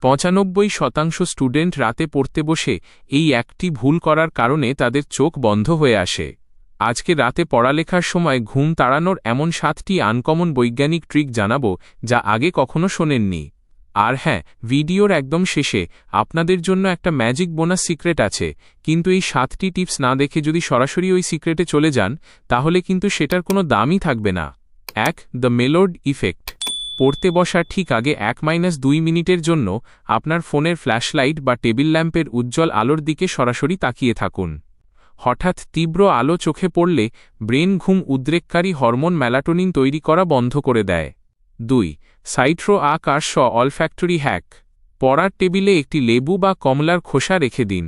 95% student রাতে পড়তে বসে এই একটি ভুল করার কারণে তাদের চোখ বন্ধ হয়ে আসে। আজকে রাতে পড়ালেখার সময় ঘুম তাড়ানোর এমন 7টি আনকমন বৈজ্ঞানিক ট্রিক জানাবো যা আগে কখনো শোনেননি। আর হ্যাঁ, ভিডিওর একদম শেষে আপনাদের জন্য একটা ম্যাজিক বোনাস সিক্রেট আছে, কিন্তু এই 7টি টিপস না দেখে যদি সরাসরি ওই সিক্রেটে চলে যান তাহলে কিন্তু সেটার কোনো দামই থাকবে না। 1. The mellowed effect. পড়তে বসার ঠিক আগে 1-2 মিনিটের জন্য আপনার ফোনের ফ্ল্যাশলাইট বা টেবিল ল্যাম্পের উজ্জ্বল আলোর দিকে সরাসরি তাকিয়ে থাকুন। হঠাৎ তীব্র আলো চোখে পড়লে ব্রেন ঘুম উদ্রেককারী হরমোন মেলাটোনিন তৈরি করা বন্ধ করে দেয়। 2. সাইট্রো আকাশ অলফ্যাক্টরি হ্যাক। পড়ার টেবিলে একটি লেবু বা কমলার খোসা রেখে দিন।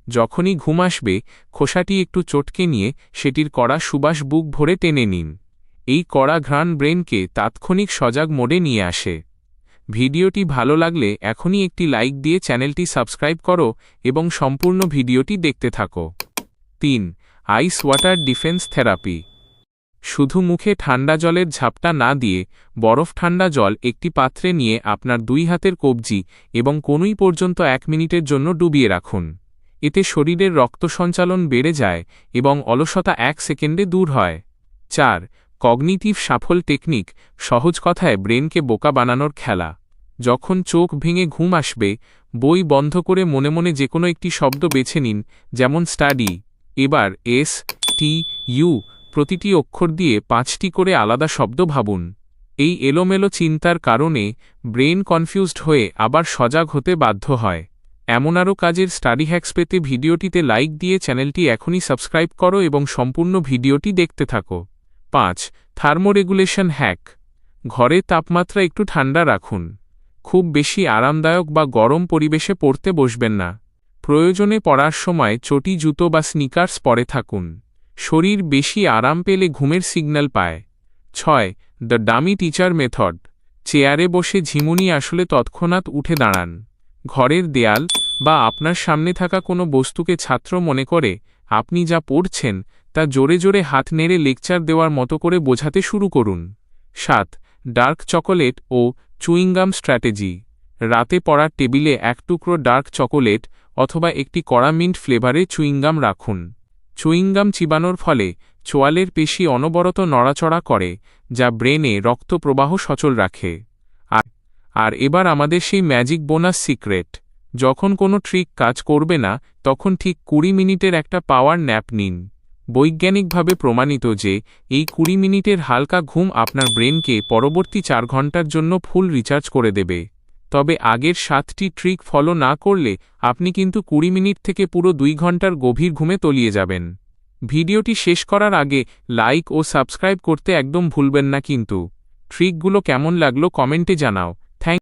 যখনই ঘুম আসবে খোসাটি একটু চটকে নিয়ে সেটির কড়া সুবাস বুক ভরে টেনে নিন। এই কড়া ঘ্রাণ ব্রেনকে তাৎক্ষণিক সজাগ মোডে নিয়ে আসে। ভিডিওটি ভালো লাগলে এখনই একটি লাইক দিয়ে চ্যানেলটি সাবস্ক্রাইব করো এবং সম্পূর্ণ ভিডিওটি দেখতে থাকো। 3. Ice water defence therapy. শুধু মুখে ঠান্ডা জলের ঝাপটা না দিয়ে বরফ ঠান্ডা জল একটি পাত্রে নিয়ে আপনার 2 হাতের কবজি এবং কনুই পর্যন্ত 1 মিনিটের জন্য ডুবিয়ে রাখুন। এতে শরীরের রক্ত সঞ্চালন বেড়ে যায় এবং অলসতা 1 সেকেন্ডে দূর হয়। 4. কগনিটিভ শাফল টেকনিক, সহজ কথায় ব্রেনকে বোকা বানানোর খেলা। যখন চোখ ভেঙে ঘুম আসবে বই বন্ধ করে মনে মনে যে কোনো একটি শব্দ বেছে নিন, যেমন স্টাডি। এবার STU প্রতিটি অক্ষর দিয়ে 5টি করে আলাদা শব্দ ভাবুন। এই এলোমেলো চিন্তার কারণে ব্রেন কনফিউজড হয়ে আবার সজাগ হতে বাধ্য হয়। এমন আরও কাজের স্টাডি হ্যাকস পেতে ভিডিওটিতে লাইক দিয়ে চ্যানেলটি এখনই সাবস্ক্রাইব করো এবং সম্পূর্ণ ভিডিওটি দেখতে থাকো। 5. Thermoregulation hack. ঘরে তাপমাত্রা একটু ঠান্ডা রাখুন। খুব বেশি আরামদায়ক বা গরম পরিবেশে পড়তে বসবেন না। প্রয়োজনে পড়ার সময় চটি জুতো বা স্নিকার্স পরে থাকুন। শরীর বেশি আরাম পেলে ঘুমের সিগন্যাল পায়। 6. The dummy teacher method. চেয়ারে বসে ঝিমুনি আসলে তৎক্ষণাৎ উঠে দাঁড়ান। ঘরের দেয়াল বা আপনার সামনে থাকা কোনো বস্তুকে ছাত্র মনে করে আপনি যা পড়ছেন তা জোরে জোরে হাত নেড়ে লেকচার দেওয়ার মতো করে বোঝাতে শুরু করুন। 7. ডার্ক চকোলেট ও চুইংগাম স্ট্র্যাটেজি। রাতে পড়ার টেবিলে 1 টুকরো ডার্ক চকোলেট অথবা একটি কড়া মিন্ট ফ্লেভারে চুইংগাম রাখুন। চুইংগাম চিবানোর ফলে চোয়ালের পেশি অনবরত নড়াচড়া করে, যা ব্রেনে রক্ত প্রবাহ সচল রাখে। আর এবার আমাদের সেই ম্যাজিক বোনাস সিক্রেট। যখন কোনো ট্রিক কাজ করবে না তখন ঠিক 20 মিনিটের একটা পাওয়ার ন্যাপ নিন। বৈজ্ঞানিকভাবে প্রমাণিত যে এই 20 মিনিটের হালকা ঘুম আপনার ব্রেনকে পরবর্তী 4 ঘন্টার জন্য ফুল রিচার্জ করে দেবে। তবে আগের 7টি ট্রিক ফলো না করলে আপনি কিন্তু 20 মিনিট থেকে পুরো 2 ঘন্টার গভীর ঘুমে তলিয়ে যাবেন। ভিডিওটি শেষ করার আগে লাইক ও সাবস্ক্রাইব করতে একদম ভুলবেন না কিন্তু। ট্রিকগুলো কেমন লাগলো কমেন্টে জানাও।